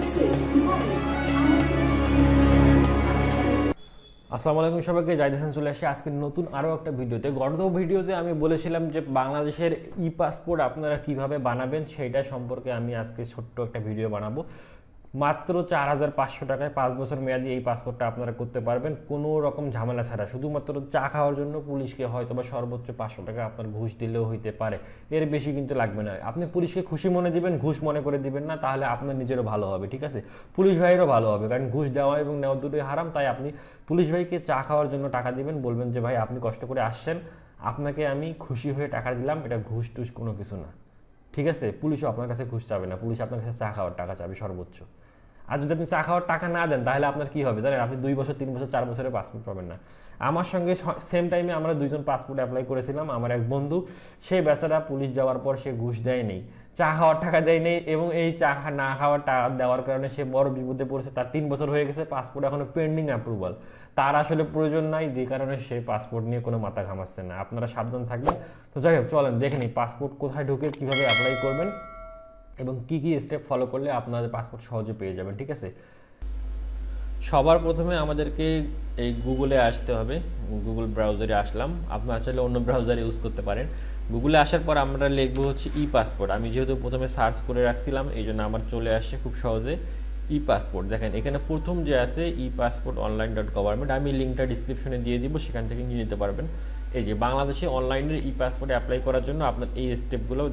আসসালামু আলাইকুম সবাইকে, জাহিদ হাসান চলে আসি আজকে নতুন আরও একটা ভিডিওতে। গত ভিডিওতে আমি বলেছিলাম যে বাংলাদেশের ই পাসপোর্ট আপনারা কিভাবে বানাবেন সেইটা সম্পর্কে আমি আজকে ছোট্ট একটা ভিডিও বানাবো। মাত্র 4,500 টাকায় 5 বছর মেয়াদি এই পাসপোর্টটা আপনারা করতে পারবেন কোনো রকম ঝামেলা ছাড়া। শুধুমাত্র চা খাওয়ার জন্য পুলিশকে হয়তো বা সর্বোচ্চ 500 টাকা আপনার ঘুষ দিলেও হইতে পারে, এর বেশি কিন্তু লাগবে না। আপনি পুলিশকে খুশি মনে দিবেন, ঘুষ মনে করে দিবেন না, তাহলে আপনার নিজেরও ভালো হবে, ঠিক আছে? পুলিশ ভাইয়েরও ভালো হবে, কারণ ঘুষ দেওয়া এবং নেওয়া দুটোই হারাম। তাই আপনি পুলিশ ভাইকে চা খাওয়ার জন্য টাকা দিবেন, বলবেন যে ভাই আপনি কষ্ট করে আসছেন, আপনাকে আমি খুশি হয়ে টাকা দিলাম, এটা ঘুষ টুস কোনো কিছু না, ঠিক আছে? পুলিশও আপনার কাছে ঘুষ চাবে না, পুলিশ আপনার কাছে চা খাওয়ার টাকা চাবে সর্বোচ্চ। আর যদি আপনি চা খাওয়ার টাকা না দেন তাহলে আপনার কি হবে জানেন? আপনি 2 বছর 3 বছর 4 বছরের পাসপোর্ট পাবেন না। আমার সঙ্গে সেম টাইমে আমরা দুইজন পাসপোর্ট অ্যাপ্লাই করেছিলাম। আমার এক বন্ধু, সে বেচারা পুলিশ যাওয়ার পর সে ঘুষ দেয় নেই, চা খাওয়ার টাকা দেয় নেই, এবং এই চা না খাওয়ার টাকা দেওয়ার কারণে সে বড় বিপদে পড়েছে। তার 3 বছর হয়ে গেছে, পাসপোর্ট এখনো পেন্ডিং অ্যাপ্রুভাল। তার আসলে প্রয়োজন নাই, যে কারণে সে পাসপোর্ট নিয়ে কোনো মাথা ঘামাচ্ছে না। আপনারা সাবধান থাকবেন। তো যাই হোক, চলেন দেখে নিই পাসপোর্ট কোথায় ঢুকে কীভাবে অ্যাপ্লাই করবেন এবং কী কী স্টেপ ফলো করলে আপনাদের পাসপোর্ট সহজে পেয়ে যাবেন, ঠিক আছে? সবার প্রথমে আমাদেরকে এই গুগলে আসতে হবে। গুগল ব্রাউজারে আসলাম, আপনারা চাইলে অন্য ব্রাউজার ইউজ করতে পারেন। গুগলে আসার পর আমরা লিখবো হচ্ছে ই পাসপোর্ট। আমি যেহেতু প্রথমে সার্চ করে রাখছিলাম এই জন্য আমার চলে আসছে খুব সহজে ই পাসপোর্ট। দেখেন এখানে প্রথম যে আছে ই পাসপোর্ট online.government, আমি লিঙ্কটা ডিসক্রিপশনে দিয়ে দিব, সেখান থেকে নিয়ে নিতে পারবেন। এই যে বাংলাদেশে অনলাইনের ই পাসপোর্টে অ্যাপ্লাই করার জন্য আপনার এই স্টেপগুলো,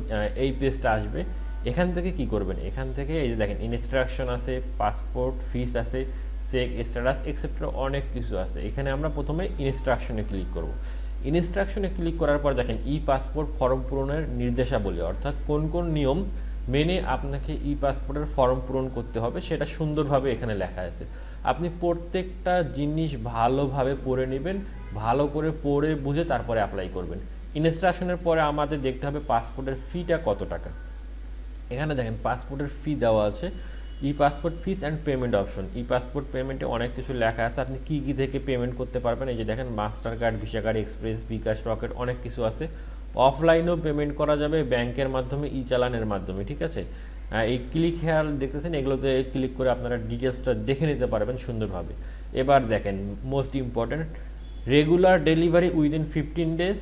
এই পেজটা আসবে। এখান থেকে কি করবেন, এখান থেকে এই যে দেখেন ইনস্ট্রাকশন আছে, পাসপোর্ট ফিস আছে, চেক স্ট্যাটাস এক্সেট্রা অনেক কিছু আছে। এখানে আমরা প্রথমে ইনস্ট্রাকশনে ক্লিক করব। ইনস্ট্রাকশনে ক্লিক করার পর দেখেন ই পাসপোর্ট ফর্ম পূরণের নির্দেশাবলী, অর্থাৎ কোন কোন নিয়ম মেনে আপনাকে ই পাসপোর্টের ফর্ম পূরণ করতে হবে সেটা সুন্দরভাবে এখানে লেখা আছে। আপনি প্রত্যেকটা জিনিস ভালোভাবে পড়ে নেবেন, ভালো করে পড়ে বুঝে তারপরে অ্যাপ্লাই করবেন। ইনস্ট্রাকশনের পরে আমাদের দেখতে হবে পাসপোর্টের ফিটা কত টাকা। এখানে দেখেন পাসপোর্টের ফি দেওয়া আছে, e passport fees and payment option. E passport পেমেন্টে অনেক কিছু লেখা আছে, আপনি কী কী থেকে পেমেন্ট করতে পারবেন। এই যে দেখেন Mastercard, Visa card, express, bKash, Rocket, অনেক কিছু আছে। অফলাইনেও পেমেন্ট করা যাবে ব্যাংকের মাধ্যমে, ই চালানের মাধ্যমে, ঠিক আছে? এই ক্লিক হেয়ার দেখতেছেন, এগুলোতে ক্লিক করে আপনারা ডিটেলসটা দেখে নিতে পারবেন সুন্দরভাবে। এবার দেখেন most important, regular delivery within 15 days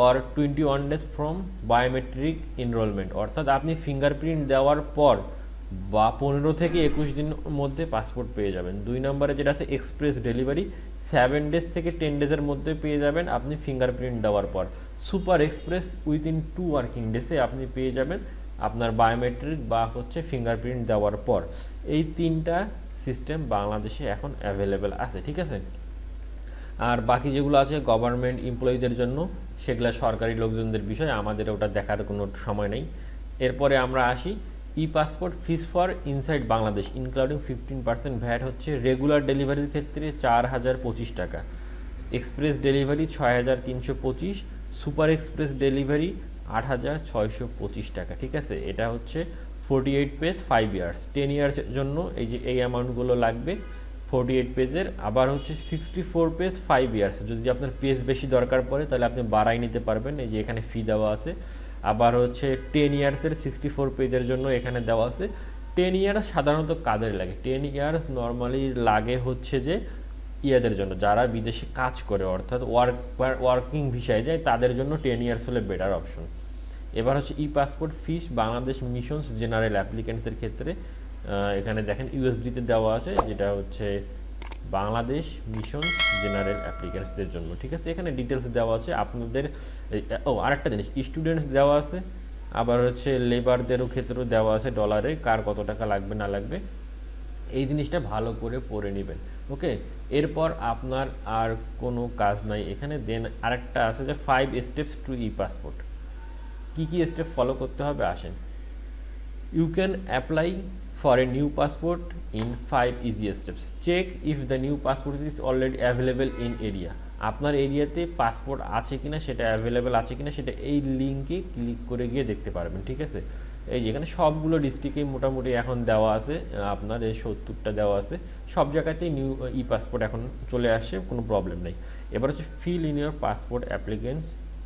or 21 days from biometric enrolment, অর্থাৎ আপনি ফিঙ্গারপ্রিন্ট দেওয়ার পর বা 15 থেকে 21 দিনের মধ্যে পাসপোর্ট পেয়ে যাবেন। 2 নম্বরে যেটা আছে এক্সপ্রেস ডেলিভারি, 7 days থেকে 10 days মধ্যে পেয়ে যাবেন আপনি ফিঙ্গারপ্রিন্ট দেওয়ার পর। সুপার এক্সপ্রেস উইদিন 2 ওয়ার্কিং ডেসে আপনি পেয়ে যাবেন আপনার বায়োমেট্রিক বা হচ্ছে ফিঙ্গারপ্রিন্ট দেওয়ার পর। এই 3টা সিস্টেম বাংলাদেশে এখন অ্যাভেলেবেল আছে, ঠিক আছে? আর বাকি যেগুলো আছে গভর্নমেন্ট এমপ্লয়ীদের জন্য, সেগুলো সরকারি লোকজনদের বিষয়, আমাদের ওটা দেখার কোনো সময় নেই। এরপরে আমরা আসি e passport fees for inside Bangladesh including 15% VAT হচ্ছে রেগুলার ডেলিভারির ক্ষেত্রে 4,025 টাকা, express delivery 6,325, super express delivery 8,625 টাকা, ঠিক আছে? এটা হচ্ছে 48 পেজ 5 ইয়ার্স। 10 ইয়ার্সের জন্য এই যে এই অ্যামাউন্টগুলো লাগবে 48 পেজের। আবার হচ্ছে 64 পেজ 5 ইয়ার্স, যদি আপনার পেজ বেশি দরকার পড়ে তাহলে আপনি বাড়াই নিতে পারবেন, এই যে এখানে ফি দেওয়া আছে। আবার হচ্ছে 10 ইয়ার্সের 64 পেজের জন্য এখানে দেওয়া আছে। 10 ইয়ার্স সাধারণত কাদের লাগে? 10 ইয়ার্স নর্মালি লাগে হচ্ছে যে ইয়াদের জন্য যারা বিদেশে কাজ করে, অর্থাৎ ওয়ার্কিং ভিসায় যায়, তাদের জন্য 10 ইয়ার্স হলে বেটার অপশন। এবার হচ্ছে ই পাসপোর্ট ফিস বাংলাদেশ মিশনস জেনারেল অ্যাপ্লিকেন্টসের ক্ষেত্রে, এখানে দেখেন ইউএসডিতে দেওয়া আছে, যেটা হচ্ছে বাংলাদেশ মিশন জেনারেল অ্যাপ্লিকেন্টসদের জন্য, ঠিক আছে? এখানে ডিটেলস দেওয়া আছে আপনাদের। আরেকটা জিনিস, স্টুডেন্টস দেওয়া আছে, আবার হচ্ছে লেবারদেরও ক্ষেত্রেও দেওয়া আছে ডলারে, কার কত টাকা লাগবে না লাগবে, এই জিনিসটা ভালো করে পড়ে নেবেন, ওকে? এরপর আপনার আর কোনো কাজ নাই এখানে। দেন আরেকটা আছে যে 5 স্টেপস টু ই পাসপোর্ট। কী কী স্টেপ ফলো করতে হবে আসেন। You can apply for a new passport in 5 easy steps. Check if the new passport is already available in area. আপনার এরিয়াতে পাসপোর্ট আছে কিনা, সেটা অ্যাভেলেবেল আছে কিনা, সেটা এই লিঙ্কে ক্লিক করে গিয়ে দেখতে পারবেন, ঠিক আছে? এই যে এখানে সবগুলো ডিস্ট্রিক্টেই মোটামুটি এখন দেওয়া আছে, আপনার এই 70টা দেওয়া আছে, সব জায়গাতেই নিউ ই পাসপোর্ট এখন চলে আসছে, কোনো প্রবলেম নেই। এবার হচ্ছে fill in your passport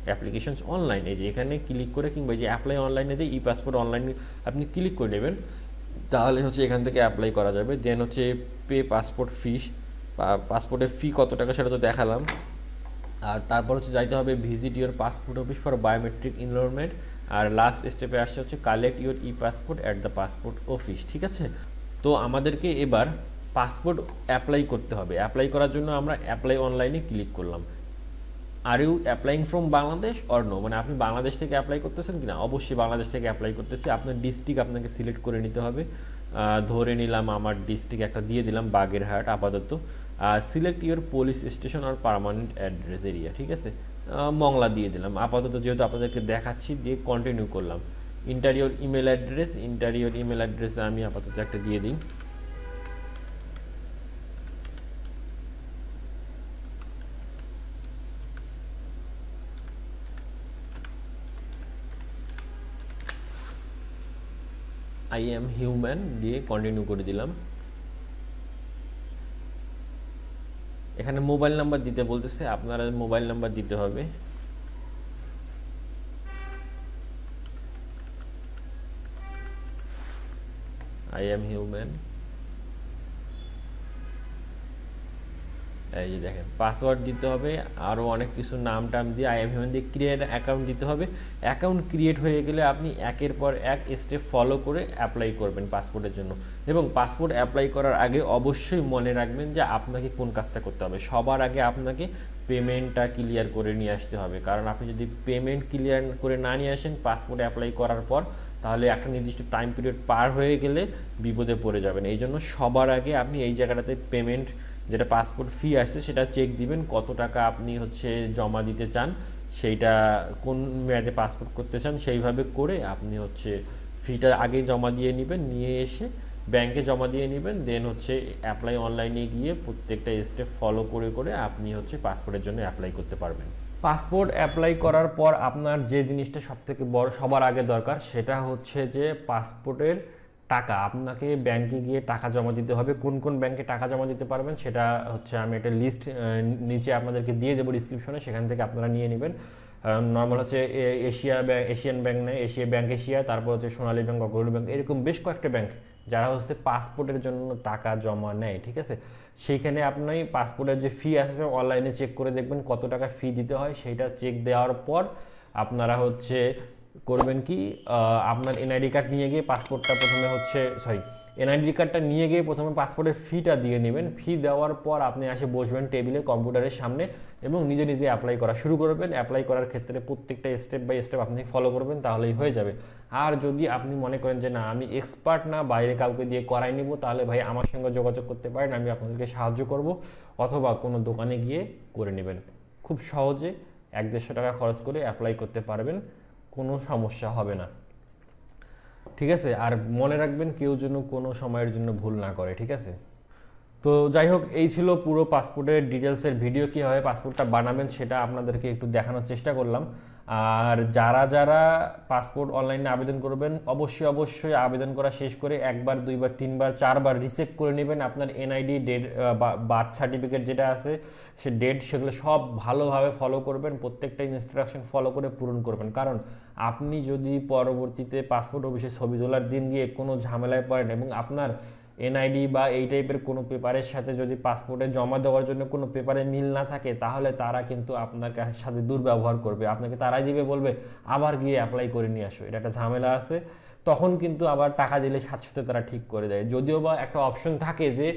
applications online, এই যে এখানে ক্লিক করে, কিংবা যে অ্যাপ্লাই অনলাইনে দিয়ে ই পাসপোর্ট অনলাইনে আপনি ক্লিক করে নেবেন। তাহলে হচ্ছে এখান থেকে অ্যাপ্লাই করা যাবে। দেন হচ্ছে পে পাসপোর্ট ফিস, পাসপোর্টের ফি কত টাকা সেটা তো দেখালাম। আর তারপর হচ্ছে যাইতে হবে visit your passport office for biometric enrolment. আর লাস্ট স্টেপে আসছে হচ্ছে collect your e passport at the passport office. ঠিক আছে, তো আমাদেরকে এবার পাসপোর্ট অ্যাপ্লাই করতে হবে। অ্যাপ্লাই করার জন্য আমরা অ্যাপ্লাই অনলাইনে ক্লিক করলাম। Are you applying from Bangladesh or no, মানে আপনি বাংলাদেশ থেকে অ্যাপ্লাই করতেছেন কিনা? অবশ্যই বাংলাদেশ থেকে অ্যাপ্লাই করতেছি। আপনার ডিস্ট্রিক্ট আপনাকে সিলেক্ট করে নিতে হবে। ধরে নিলাম আমার ডিস্ট্রিক্ট একটা দিয়ে দিলাম বাগেরহাট আপাতত। সিলেক্ট ইউর পুলিশ স্টেশন আর পার্মানেন্ট অ্যাড্রেস এরিয়া। ঠিক আছে, মংলা দিয়ে দিলাম আপাতত, যেহেতু আপনাদেরকে দেখাচ্ছি, দিয়ে কন্টিনিউ করলাম। Interior email address, interior email অ্যাড্রেসে আমি আপাতত একটা দিয়ে দিই। আই এম হিউম্যান দিয়ে কন্টিনিউ করে দিলাম। এখানে মোবাইল নাম্বার দিতে বলতেছে, আপনারা মোবাইল নাম্বার দিতে হবে। আই এম হিউম্যান, এই যে দেখেন পাসওয়ার্ড দিতে হবে, আরও অনেক কিছু নাম টাম দিয়ে আই এম হিউম্যান দিয়ে ক্রিয়েট অ্যাকাউন্ট দিতে হবে। অ্যাকাউন্ট ক্রিয়েট হয়ে গেলে আপনি একের পর এক স্টেপ ফলো করে অ্যাপ্লাই করবেন পাসপোর্টের জন্য। এবং পাসপোর্ট অ্যাপ্লাই করার আগে অবশ্যই মনে রাখবেন যে আপনাকে কোন কাজটা করতে হবে। সবার আগে আপনাকে পেমেন্টটা ক্লিয়ার করে নিয়ে আসতে হবে, কারণ আপনি যদি পেমেন্ট ক্লিয়ার করে না নিয়ে আসেন পাসপোর্ট অ্যাপ্লাই করার পর, তাহলে একটা নির্দিষ্ট টাইম পিরিয়ড পার হয়ে গেলে বিপদে পড়ে যাবেন। এই জন্য সবার আগে আপনি এই জায়গাটাতে পেমেন্ট, যেটা পাসপোর্ট ফি আসছে সেটা চেক দিবেন, কত টাকা আপনি হচ্ছে জমা দিতে চান, সেইটা কোন মেয়াদে পাসপোর্ট করতে চান সেইভাবে করে আপনি হচ্ছে ফিটা আগে জমা দিয়ে নেবেন, নিয়ে এসে ব্যাংকে জমা দিয়ে নেবেন। দেন হচ্ছে অ্যাপ্লাই অনলাইনে গিয়ে প্রত্যেকটা স্টেপ ফলো করে করে আপনি হচ্ছে পাসপোর্টের জন্য অ্যাপ্লাই করতে পারবেন। পাসপোর্ট অ্যাপ্লাই করার পর আপনার যে জিনিসটা সবথেকে বড় সবার আগে দরকার সেটা হচ্ছে যে পাসপোর্টের টাকা। আপনাকে ব্যাংকে গিয়ে টাকা জমা দিতে হবে। কোন কোন ব্যাংকে টাকা জমা দিতে পারবেন সেটা হচ্ছে আমি একটা লিস্ট নিচে আপনাদেরকে দিয়ে দেবো ডিসক্রিপশনে, সেখান থেকে আপনারা নিয়ে নেবেন। নর্মাল হচ্ছে এশিয়ান ব্যাংক নেয়, এশিয়া ব্যাংক এশিয়া, তারপর হচ্ছে সোনালী ব্যাংক, অগ্রণী ব্যাংক, এরকম বেশ কয়েকটা ব্যাংক যারা হচ্ছে পাসপোর্টের জন্য টাকা জমা নেয়। ঠিক আছে, সেইখানে আপনি পাসপোর্টের যে ফি আছে অনলাইনে চেক করে দেখবেন কত টাকা ফি দিতে হয়। সেইটা চেক দেওয়ার পর আপনারা হচ্ছে করবেন কি, আপনার এনআইডি কার্ড নিয়ে গিয়ে পাসপোর্টটা প্রথমে হচ্ছে এনআইডি কার্ডটা নিয়ে গিয়ে প্রথমে পাসপোর্টের ফিটা দিয়ে নেবেন। ফি দেওয়ার পর আপনি এসে বসবেন টেবিলে কম্পিউটারের সামনে এবং নিজে নিজে অ্যাপ্লাই করা শুরু করবেন। অ্যাপ্লাই করার ক্ষেত্রে প্রত্যেকটা স্টেপ বাই স্টেপ আপনি ফলো করবেন, তাহলেই হয়ে যাবে। আর যদি আপনি মনে করেন যে না আমি এক্সপার্ট না, বাইরে কাউকে দিয়ে করাই নিব, তাহলে ভাই আমার সঙ্গে যোগাযোগ করতে পারেন, আমি আপনাদেরকে সাহায্য করব, অথবা কোনো দোকানে গিয়ে করে নেবেন। খুব সহজে 1-150 টাকা খরচ করে অ্যাপ্লাই করতে পারবেন, কোনো সমস্যা হবে না। ঠিক আছে, আর মনে রাখবেন কেউ যেন কোনো সময়ের জন্য ভুল না করে। ঠিক আছে, তো যাই হোক, এই ছিল পুরো পাসপোর্টের ডিটেলসের ভিডিও। কীভাবে পাসপোর্টটা বানাবেন সেটা আপনাদেরকে একটু দেখানোর চেষ্টা করলাম। আর যারা যারা পাসপোর্ট অনলাইনে আবেদন করবেন অবশ্যই আবেদন করা শেষ করে 1বার 2বার 3বার 4বার রিচেক করে নেবেন আপনার এনআইডি ডেট, বার্থ সার্টিফিকেট যেটা আছে সে ডেট, সেগুলো সব ভালোভাবে ফলো করবেন, প্রত্যেকটা ইনস্ট্রাকশন ফলো করে পূরণ করবেন। কারণ আপনি যদি পরবর্তীতে পাসপোর্ট অফিসে ছবি তোলার দিন গিয়ে কোনো ঝামেলায় পড়েন এবং আপনার এনআইডি বা এই টাইপের কোনো পেপারের সাথে যদি পাসপোর্টে জমা দেওয়ার জন্য কোনো পেপারে মিল না থাকে, তাহলে তারা কিন্তু আপনার সাথে দুর্ব্যবহার করবে, আপনাকে তারাই দিবে, বলবে আবার গিয়ে অ্যাপ্লাই করে নিয়ে আসো, এটা একটা ঝামেলা আছে। তখন কিন্তু আবার টাকা দিলে সাথে সাথে তারা ঠিক করে দেয়। যদিও বা একটা অপশন থাকে যে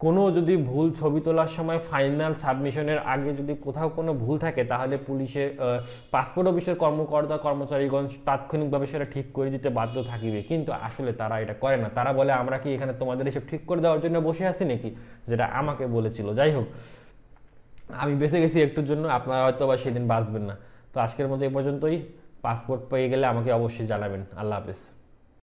কোনো যদি ভুল ছবি তোলার সময় ফাইনাল সাবমিশনের আগে যদি কোথাও কোনো ভুল থাকে, তাহলে পুলিশের পাসপোর্ট অফিসের কর্মকর্তা কর্মচারীগণ তাৎক্ষণিকভাবে সেটা ঠিক করে দিতে বাধ্য থাকিবে। কিন্তু আসলে তারা এটা করে না, তারা বলে আমরা কি এখানে তোমাদের এসব ঠিক করে দেওয়ার জন্য বসে আছি নাকি, যেটা আমাকে বলেছিল। যাই হোক, আমি বেঁচে গেছি একটুর জন্য, আপনারা হয়তো বা সেদিন বাঁচবেন না। তো আজকের মতো এই পর্যন্তই। পাসপোর্ট পেয়ে গেলে আমাকে অবশ্যই জানাবেন। আল্লাহ হাফেজ।